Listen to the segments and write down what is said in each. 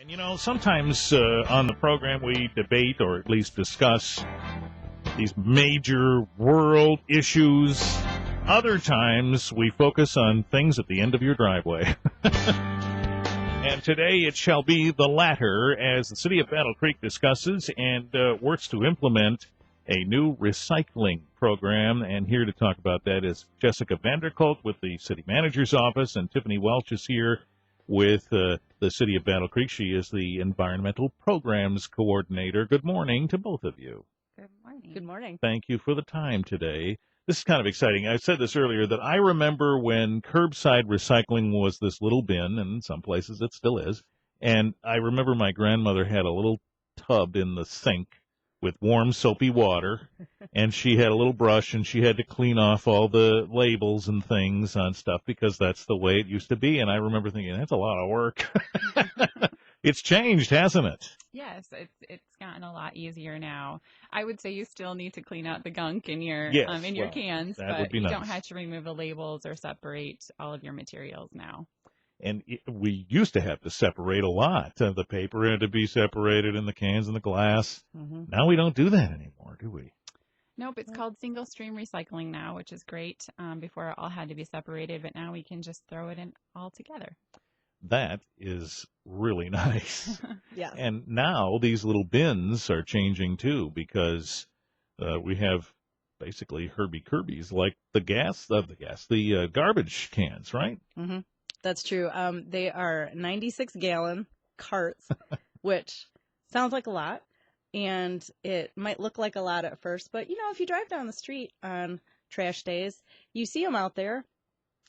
And sometimes on the program we debate or at least discuss these major world issues. Other times we focus on things at the end of your driveway. And today it shall be the latter as the city of Battle Creek discusses and works to implement a new recycling program. And here to talk about that is Jessoca VanderKolk with the city manager's office, and Tiffany Welsh is here with the city of Battle Creek. She is the environmental programs coordinator. Good morning to both of you. Good morning. Good morning. Thank you for the time today. This is kind of exciting. I said this earlier that I remember when curbside recycling was this little bin, and in some places it still is. And I remember my grandmother had a little tub in the sink with warm, soapy water, and she had a little brush, and she had to clean off all the labels and things on stuff because that's the way it used to be. And I remember thinking, that's a lot of work. It's changed, hasn't it? Yes, it's gotten a lot easier now. I would say you still need to clean out the gunk in your your cans, but you don't have to remove the labels or separate all of your materials now. And we used to have to separate a lot. The paper had to be separated and the cans and the glass. Mm-hmm. Now we don't do that anymore, do we? Nope, it's called single stream recycling now, which is great. Before it all had to be separated, but now we can just throw it in all together. That is really nice. Yeah. And now these little bins are changing too, because we have basically Herbie Kirby's, like the garbage cans, right? Mm-hmm. That's true. They are 96-gallon carts, which sounds like a lot, and it might look like a lot at first. But, if you drive down the street on trash days, you see them out there,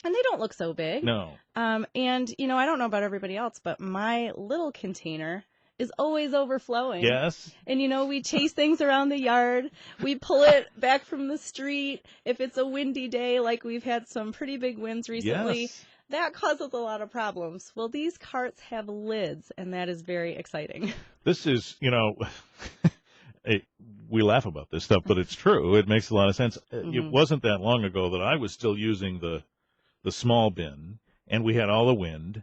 and they don't look so big. No. And, I don't know about everybody else, but my little container is always overflowing. Yes. And, we chase things around the yard. We pull it back from the street. If it's a windy day, like we've had some pretty big winds recently. Yes. That causes a lot of problems. Well, these carts have lids, and that is very exciting. This is, we laugh about this stuff, but it's true. It makes a lot of sense. Mm-hmm. It wasn't that long ago that I was still using the small bin, and we had all the wind,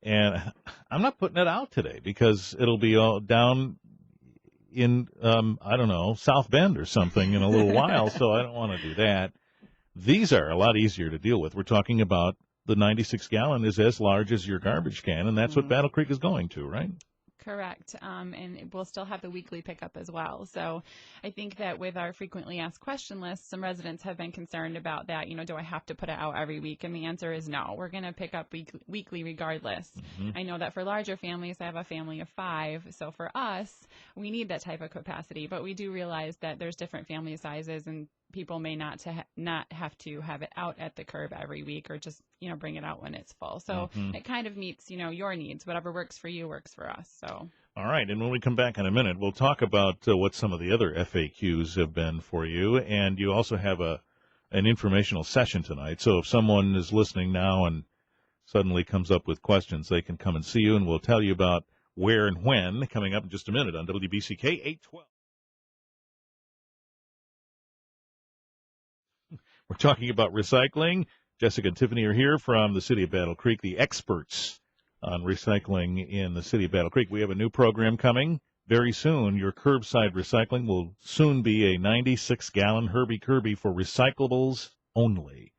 and I'm not putting it out today because it'll be all down in, South Bend or something in a little while, so I don't want to do that. These are a lot easier to deal with. We're talking about the 96-gallon is as large as your garbage can, and that's what Battle Creek is going to, right? Correct. And we'll still have the weekly pickup as well. So I think that with our frequently asked question list, some residents have been concerned about that. Do I have to put it out every week? And the answer is no. We're going to pick up weekly regardless. Mm-hmm. I know that for larger families, I have a family of 5. So for us, we need that type of capacity. But we do realize that there's different family sizes, and people may not have to have it out at the curb every week, or just, bring it out when it's full. So it kind of meets, your needs. Whatever works for you works for us. So. All right. And when we come back in a minute, we'll talk about what some of the other FAQs have been for you. And you also have an informational session tonight. So if someone is listening now and suddenly comes up with questions, they can come and see you, and we'll tell you about where and when coming up in just a minute on WBCK 812. We're talking about recycling. Jessoca and Tiffany are here from the city of Battle Creek, the experts on recycling in the city of Battle Creek. We have a new program coming very soon. Your curbside recycling will soon be a 96-gallon Herbie Kirby for recyclables only.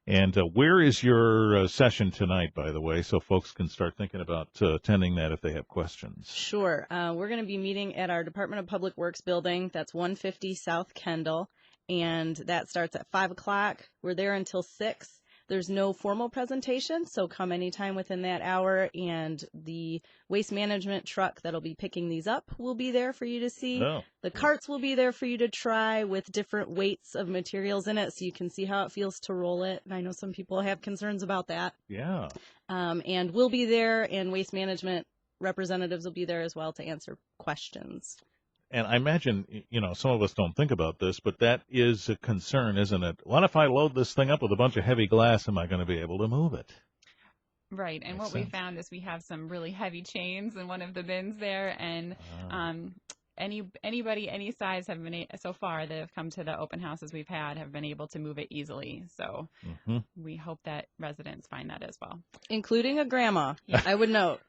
And where is your session tonight, by the way, so folks can start thinking about attending that if they have questions? Sure. We're going to be meeting at our Department of Public Works building. That's 150 South Kendall. And that starts at 5 o'clock. We're there until 6. There's no formal presentation, so come anytime within that hour. And the waste management truck that'll be picking these up will be there for you to see. Oh. The carts will be there for you to try with different weights of materials in it, so you can see how it feels to roll it. And I know some people have concerns about that. Yeah. And we'll be there, and waste management representatives will be there as well to answer questions. And I imagine, some of us don't think about this, but that is a concern, isn't it? What if I load this thing up with a bunch of heavy glass? Am I going to be able to move it? Right. And what we found is we have some really heavy chains in one of the bins there. And anybody, any size have been so far that have come to the open houses we've had have been able to move it easily. So we hope that residents find that as well, including a grandma. I would note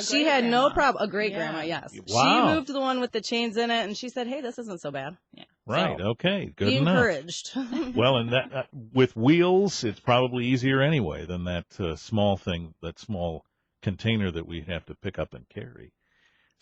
she had grandma. No problem. A great grandma, yes. Wow. She moved the one with the chains in it, and she said, "Hey, this isn't so bad." Yeah. Right. So, okay. Good be enough. encouraged. Well, and that with wheels, it's probably easier anyway than that small thing, that small container that we have to pick up and carry.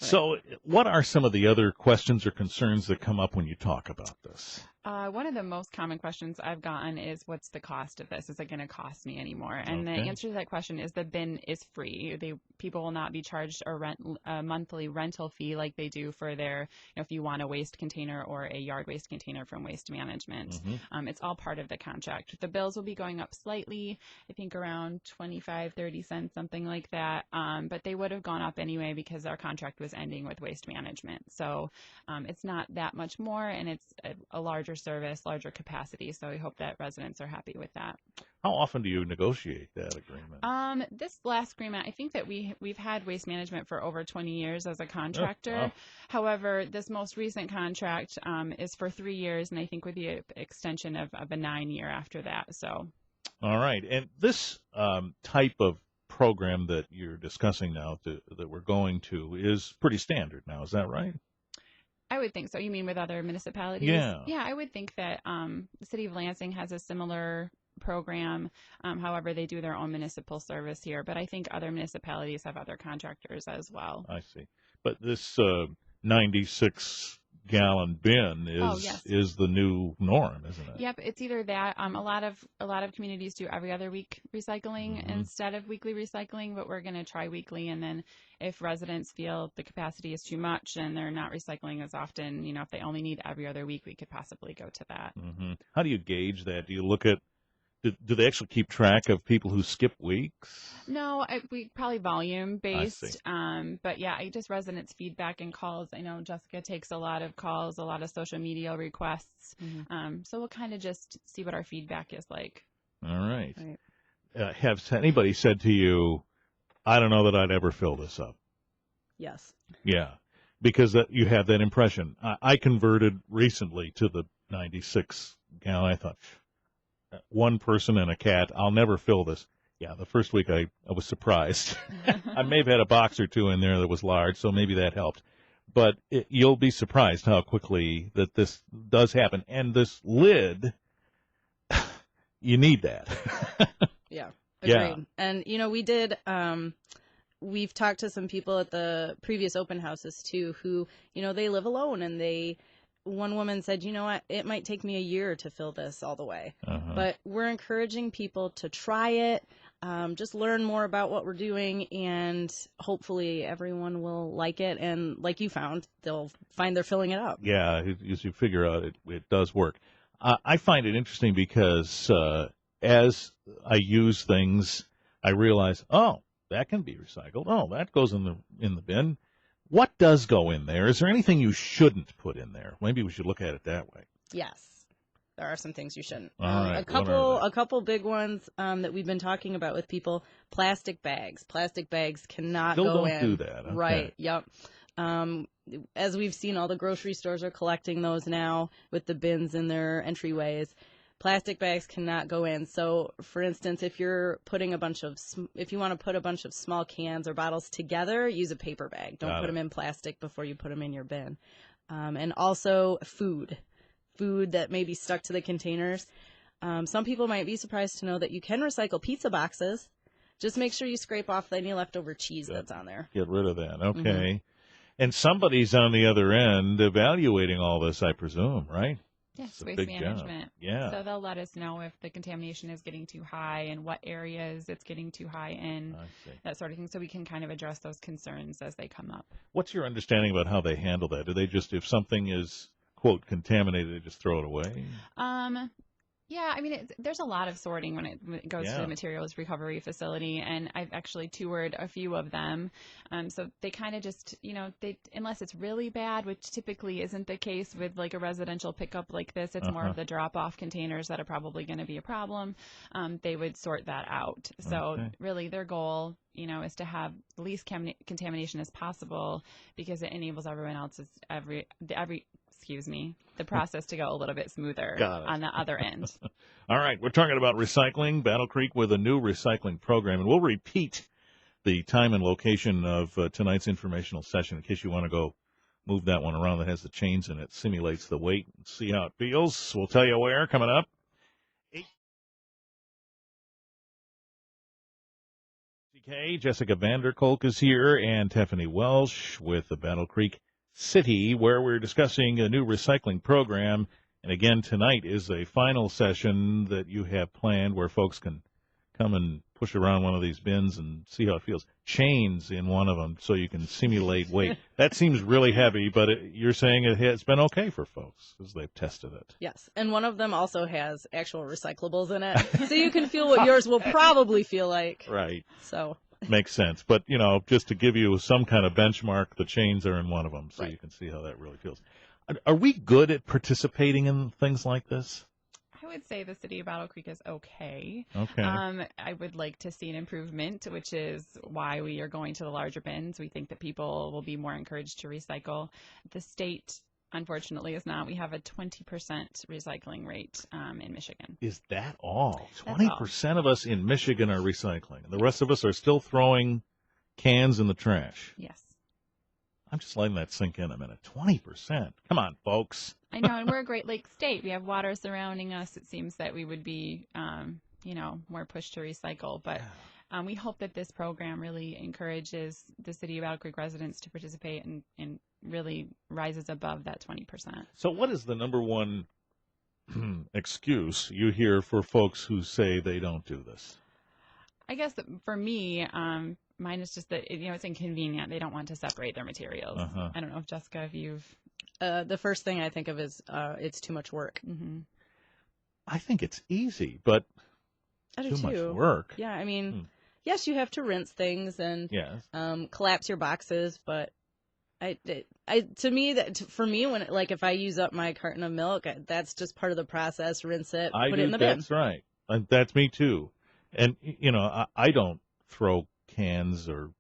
Right. So, what are some of the other questions or concerns that come up when you talk about this? One of the most common questions I've gotten is, what's the cost of this? Is it going to cost me anymore? And the answer to that question is the bin is free. People will not be charged a monthly rental fee like they do for their, if you want a waste container or a yard waste container from Waste Management. It's all part of the contract. The bills will be going up slightly, I think around 25, 30 cents, something like that. But they would have gone up anyway because our contract was ending with Waste Management. So it's not that much more, and it's a larger service, larger capacity. So we hope that residents are happy with that. How often do you negotiate that agreement? This last agreement, I think that we've had Waste Management for over 20 years as a contractor. Oh, wow. However, this most recent contract is for 3 years, and I think with the extension of a 9-year after that. So. All right. And this type of program that you're discussing now that we're going to is pretty standard now. Is that right? I would think so. You mean with other municipalities? Yeah. Yeah, I would think that the city of Lansing has a similar program. However, they do their own municipal service here. But I think other municipalities have other contractors as well. I see. But this 96-gallon bin is the new norm, isn't it? Yep, it's either that. A lot of communities do every other week recycling instead of weekly recycling, but we're going to try weekly. And then if residents feel the capacity is too much and they're not recycling as often, if they only need every other week, we could possibly go to that. How do you gauge that? Do you look at do they actually keep track of people who skip weeks? No, we probably volume based. But yeah, just residents' feedback and calls. I know Jessoca takes a lot of calls, a lot of social media requests. So we'll kind of just see what our feedback is like. All right. Has anybody said to you, I don't know that I'd ever fill this up? Yes. Yeah, because you have that impression. I converted recently to the 96-gallon. I thought, one person and a cat, I'll never fill this. Yeah, the first week I was surprised. I may have had a box or two in there that was large, so maybe that helped. But you'll be surprised how quickly that this does happen. And this lid, you need that. Yeah, agreed. And, we did, we've talked to some people at the previous open houses, too, who, they live alone, and one woman said, you know what, it might take me a year to fill this all the way. But we're encouraging people to try it, just learn more about what we're doing, and hopefully everyone will like it. And like you found, they'll find they're filling it up. Yeah, as you figure out, it does work. I find it interesting because as I use things, I realize, oh, that can be recycled. Oh, that goes in the bin. What does go in there? Is there anything you shouldn't put in there? Maybe we should look at it that way. Yes, there are some things you shouldn't. All right. A couple big ones that we've been talking about with people: plastic bags. Plastic bags cannot go in. Don't do that. Okay. Right. Yep. As we've seen, all the grocery stores are collecting those now with the bins in their entryways. Plastic bags cannot go in. So, for instance, if you want to put a bunch of small cans or bottles together, use a paper bag. Don't put them in plastic before you put them in your bin. And also food that may be stuck to the containers. Some people might be surprised to know that you can recycle pizza boxes. Just make sure you scrape off any leftover cheese that's on there. Get rid of that. Okay. And somebody's on the other end evaluating all this, I presume, right? Yes, Waste Management. Job. Yeah. So they'll let us know if the contamination is getting too high and what areas it's getting too high in, that sort of thing, so we can kind of address those concerns as they come up. What's your understanding about how they handle that? Do they just, if something is, quote, contaminated, they just throw it away? Yeah, I mean, there's a lot of sorting when it goes to the materials recovery facility, and I've actually toured a few of them. So they kind of just, unless it's really bad, which typically isn't the case with like a residential pickup like this, it's more of the drop-off containers that are probably going to be a problem. They would sort that out. So really their goal, is to have the least contamination as possible, because it enables everyone else's the process to go a little bit smoother on the other end. All right, we're talking about recycling, Battle Creek with a new recycling program, and we'll repeat the time and location of tonight's informational session in case you want to go move that one around that has the chains in it, simulates the weight, and see how it feels. We'll tell you where coming up. WBCK, Jessoca VanderKolk is here, and Tiffany Welsh with the Battle Creek City, where we're discussing a new recycling program. And again, tonight is a final session that you have planned where folks can come and push around one of these bins and see how it feels. Chains in one of them so you can simulate weight. That seems really heavy, but you're saying it's been okay for folks because they've tested it. Yes, and one of them also has actual recyclables in it, so you can feel what yours will probably feel like. Right. So. Makes sense. But, just to give you some kind of benchmark, the chains are in one of them, so you can see how that really feels. Are we good at participating in things like this? I would say the city of Battle Creek is okay. Okay. I would like to see an improvement, which is why we are going to the larger bins. We think that people will be more encouraged to recycle. The state, unfortunately, is not. We have a 20% recycling rate in Michigan. Is that all? 20% of us in Michigan are recycling, and the rest of us are still throwing cans in the trash. Yes. I'm just letting that sink in a minute. 20%. Come on, folks. I know, and we're a Great Lakes state. We have water surrounding us. It seems that we would be, more pushed to recycle. But we hope that this program really encourages the city of Battle Creek residents to participate and really rises above that 20%. So what is the number one excuse you hear for folks who say they don't do this? I guess for me, mine is just that, it's inconvenient. They don't want to separate their materials. I don't know if Jessoca, if you've... the first thing I think of is it's too much work. Mm-hmm. I think it's easy, but too much work. Yeah, I mean, yes, you have to rinse things and collapse your boxes, but for me, when if I use up my carton of milk, that's just part of the process. Rinse it, put it in the bin. That's right. That's me too. And I don't throw cans or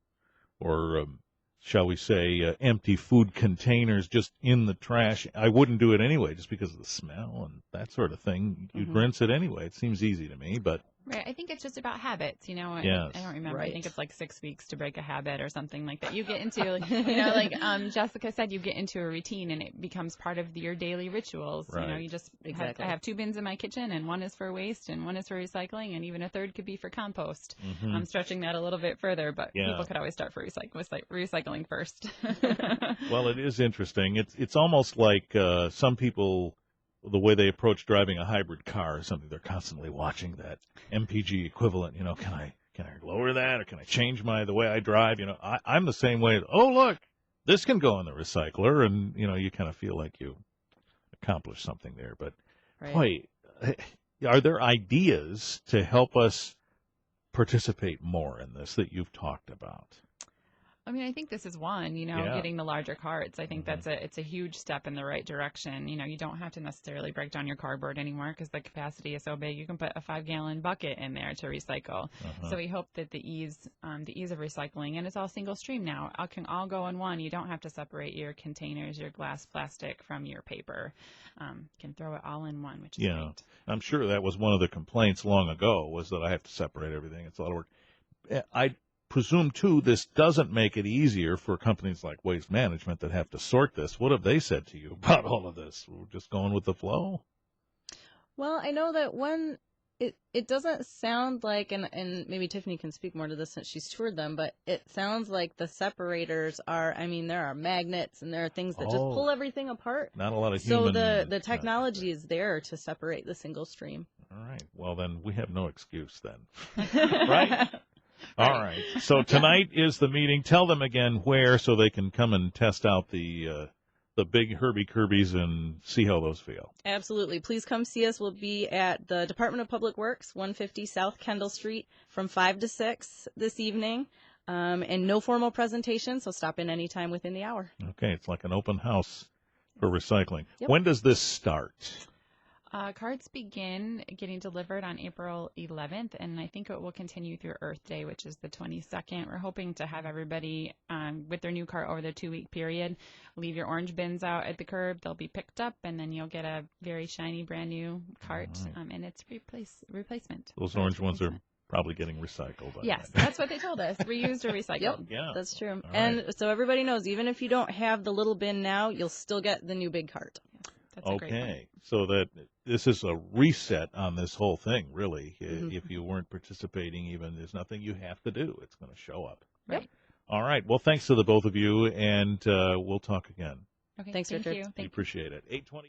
shall we say empty food containers just in the trash. I wouldn't do it anyway, just because of the smell and that sort of thing. You'd rinse it anyway. It seems easy to me, but. Right. I think it's just about habits, Yes. I don't remember. Right. I think it's like 6 weeks to break a habit or something like that. You get into, Jessoca said, you get into a routine and it becomes part of your daily rituals. Right. You just, Exactly. I have 2 bins in my kitchen, and one is for waste and one is for recycling, and even a third could be for compost. I'm stretching that a little bit further, but people could always start for recycling first. Well, it is interesting. It's almost like some people, the way they approach driving a hybrid car or something, they're constantly watching that MPG equivalent. Can I lower that, or can I change the way I drive? I'm the same way. Oh, look, this can go in the recycler, and you kind of feel like you accomplished something there. But boy, are there ideas to help us participate more in this that you've talked about? I mean, I think this is one, getting the larger carts. I think it's a huge step in the right direction. You don't have to necessarily break down your cardboard anymore because the capacity is so big. You can put a 5-gallon bucket in there to recycle. So we hope that the ease of recycling, and it's all single stream now. It can all go in one. You don't have to separate your containers, your glass, plastic from your paper. Can throw it all in one, which is great. I'm sure that was one of the complaints long ago, was that I have to separate everything. It's a lot of work. I presume, too, this doesn't make it easier for companies like Waste Management that have to sort this. What have they said to you about all of this? We're just going with the flow? Well, I know that it doesn't sound like, and maybe Tiffany can speak more to this since she's toured them, but it sounds like the separators there are magnets and there are things that just pull everything apart. Not a lot of human. So the technology is there to separate the single stream. All right. Well, then we have no excuse then. Right? All right. So tonight is the meeting. Tell them again where, so they can come and test out the the big Herbie Kirby's and see how those feel. Absolutely. Please come see us. We'll be at the Department of Public Works, 150 South Kendall Street from 5 to 6 this evening. And no formal presentation, so stop in anytime within the hour. Okay, it's like an open house for recycling. Yep. When does this start? Cards begin getting delivered on April 11th, and I think it will continue through Earth Day, which is the 22nd. We're hoping to have everybody with their new cart over the 2-week period. Leave your orange bins out at the curb. They'll be picked up, and then you'll get a very shiny, brand new cart, and it's replacement. Those orange ones are probably getting recycled. Yes, that's what they told us. Reused or recycled. Yep, yeah, that's true. All and right. so everybody knows, even if you don't have the little bin now, you'll still get the new big cart. That's a great one. Okay, so that this is a reset on this whole thing, really. Mm-hmm. If you weren't participating, even there's nothing you have to do. It's going to show up. Right. All right. Well, thanks to the both of you, and we'll talk again. Okay. Thanks, thank Richard. you. We appreciate it. 8:20.